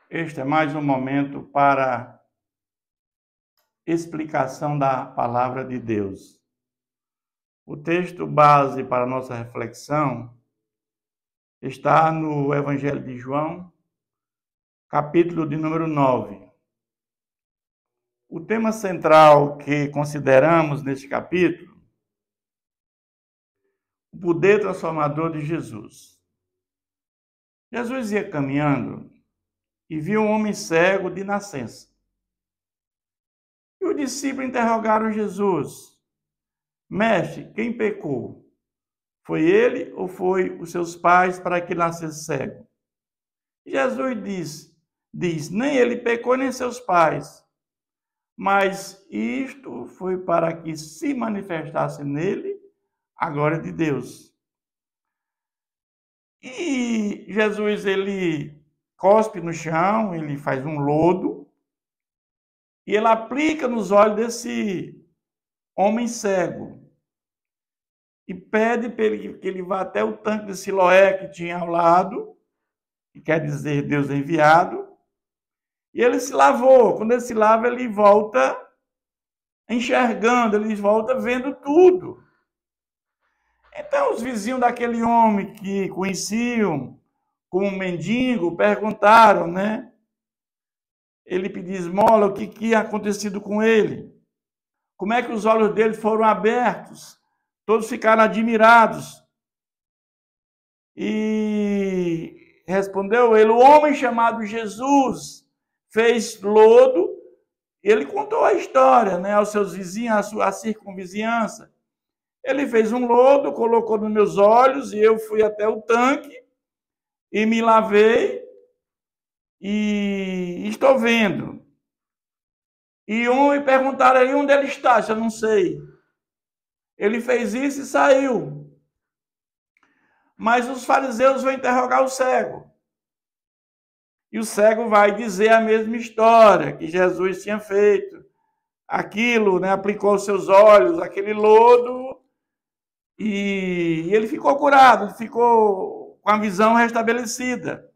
Este é mais um momento para explicação da palavra de Deus. O texto base para a nossa reflexão está no Evangelho de João, capítulo de número 9. O tema central que consideramos neste capítulo, o poder transformador de Jesus. Jesus ia caminhando e viu um homem cego de nascença. E os discípulos interrogaram Jesus: Mestre, quem pecou? Foi ele ou foi os seus pais para que nascesse cego? E Jesus diz, nem ele pecou nem seus pais, mas isto foi para que se manifestasse nele a glória de Deus. E Jesus, ele cospe no chão, ele faz um lodo, e ele aplica nos olhos desse homem cego. E pede para ele que ele vá até o tanque de Siloé que tinha ao lado, que quer dizer Deus enviado. E ele se lavou. Quando ele se lava, ele volta enxergando, ele volta vendo tudo. Então, os vizinhos daquele homem que conheciam como mendigo perguntaram, né? Ele pediu esmola, o que tinha acontecido com ele? Como é que os olhos dele foram abertos? Todos ficaram admirados. E respondeu ele, o homem chamado Jesus fez lodo. Ele contou a história, né, aos seus vizinhos, à circunvizinhança. Ele fez um lodo, colocou nos meus olhos e eu fui até o tanque e me lavei e estou vendo. E um me perguntaram aí onde ele está, eu não sei. Ele fez isso e saiu. Mas os fariseus vão interrogar o cego. E o cego vai dizer a mesma história que Jesus tinha feito. Aquilo, né, aplicou aos seus olhos, aquele lodo, e ele ficou curado, ele ficou com a visão restabelecida.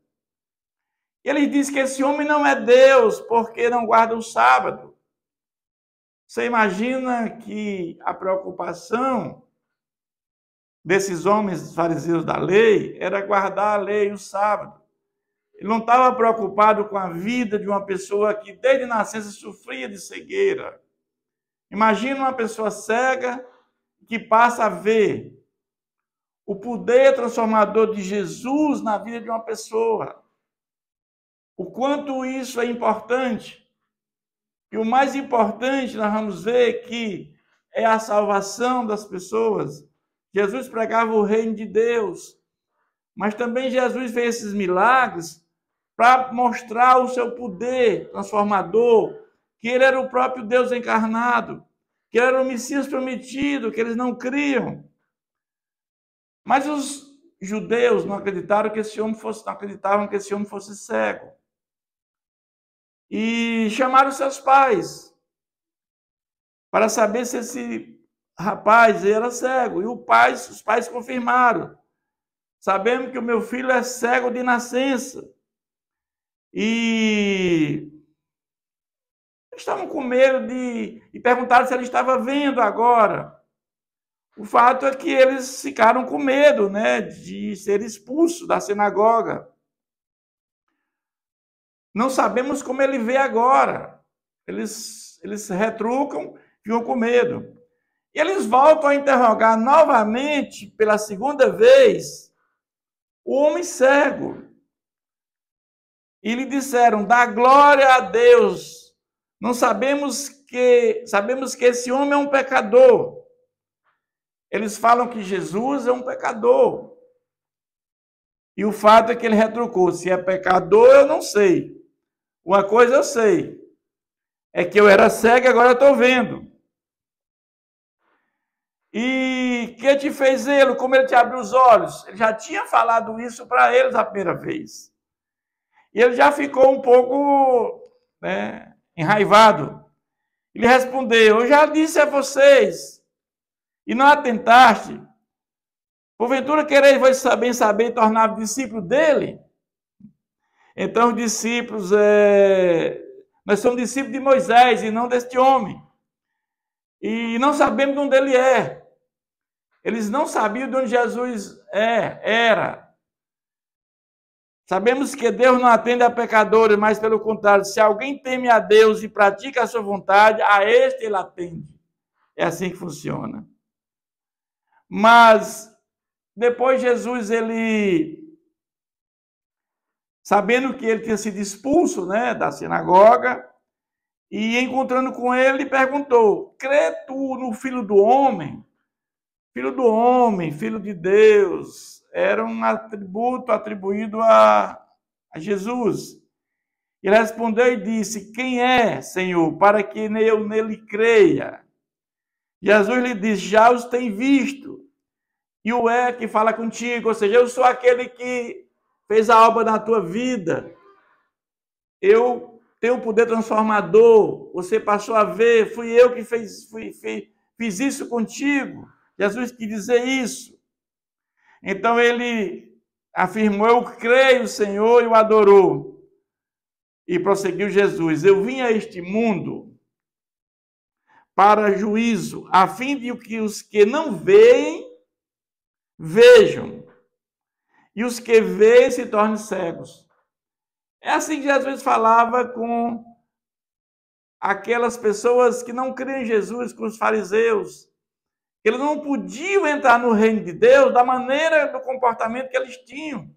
Ele diz que esse homem não é Deus porque não guarda o sábado. Você imagina que a preocupação desses homens fariseus da lei era guardar a lei e o sábado. Ele não estava preocupado com a vida de uma pessoa que desde nascença sofria de cegueira. Imagina uma pessoa cega que passa a ver o poder transformador de Jesus na vida de uma pessoa. O quanto isso é importante. E o mais importante, nós vamos ver que é a salvação das pessoas. Jesus pregava o reino de Deus. Mas também Jesus fez esses milagres para mostrar o seu poder transformador, que ele era o próprio Deus encarnado, que ele era o Messias prometido, que eles não criam. Mas os judeus não acreditavam que esse homem fosse cego. E chamaram seus pais para saber se esse rapaz era cego. E os pais confirmaram. Sabemos que o meu filho é cego de nascença. E estavam com medo e perguntaram se ele estava vendo agora. O fato é que eles ficaram com medo, né, de ser expulsos da sinagoga. Não sabemos como ele vê agora. Eles se retrucam, ficam com medo. E eles voltam a interrogar novamente, pela segunda vez, o homem cego. E lhe disseram, dá glória a Deus. Não sabemos que esse homem é um pecador. Eles falam que Jesus é um pecador. E o fato é que ele retrucou, se é pecador, eu não sei. Uma coisa eu sei, é que eu era cego e agora eu estou vendo. E que te fez ele, como ele te abriu os olhos? Ele já tinha falado isso para eles a primeira vez. E ele já ficou um pouco, né, enraivado. Ele respondeu, eu já disse a vocês, e não atentaste. Porventura quereis vós bem saber e tornar discípulo dele? Então os discípulos, nós somos discípulos de Moisés e não deste homem. E não sabemos de onde ele é. Eles não sabiam de onde Jesus era. Sabemos que Deus não atende a pecadores, mas pelo contrário, se alguém teme a Deus e pratica a sua vontade, a este ele atende. É assim que funciona. Mas depois Jesus, sabendo que ele tinha sido expulso, da sinagoga, e encontrando com ele, perguntou: crê tu no Filho do Homem? Filho do Homem, Filho de Deus, era um atributo atribuído a Jesus. Ele respondeu e disse: quem é, Senhor, para que eu nele creia? Jesus lhe disse: já os tem visto, e o que fala contigo, ou seja, eu sou aquele que fez a obra na tua vida. Eu tenho o poder transformador, você passou a ver, fui eu que fiz isso contigo. Jesus quis dizer isso. Então ele afirmou: eu creio, Senhor, e o adorou. E prosseguiu Jesus: eu vim a este mundo para juízo, a fim de que os que não veem, vejam, e os que veem se tornem cegos. É assim que Jesus falava com aquelas pessoas que não criam em Jesus, com os fariseus. Eles não podiam entrar no reino de Deus da maneira do comportamento que eles tinham.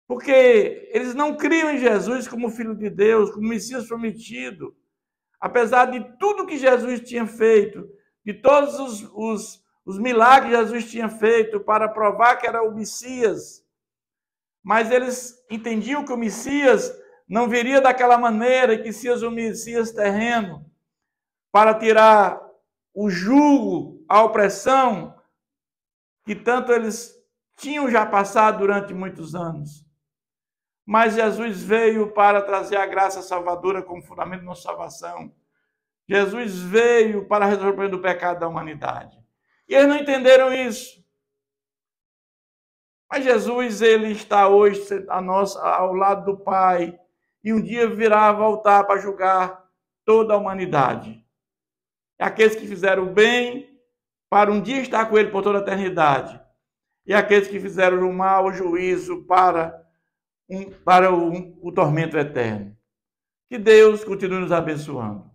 Porque eles não criam em Jesus como Filho de Deus, como Messias prometido. Apesar de tudo que Jesus tinha feito, de todos os milagres que Jesus tinha feito para provar que era o Messias. Mas eles entendiam que o Messias não viria daquela maneira, que seria o Messias terreno, para tirar o jugo, a opressão, que tanto eles tinham já passado durante muitos anos. Mas Jesus veio para trazer a graça salvadora como fundamento da nossa salvação. Jesus veio para resolver o pecado da humanidade. E eles não entenderam isso. Mas Jesus, ele está hoje ao lado do Pai, e um dia virá voltar para julgar toda a humanidade. Aqueles que fizeram o bem, para um dia estar com ele por toda a eternidade. E aqueles que fizeram o mal, o juízo, para o tormento eterno. Que Deus continue nos abençoando.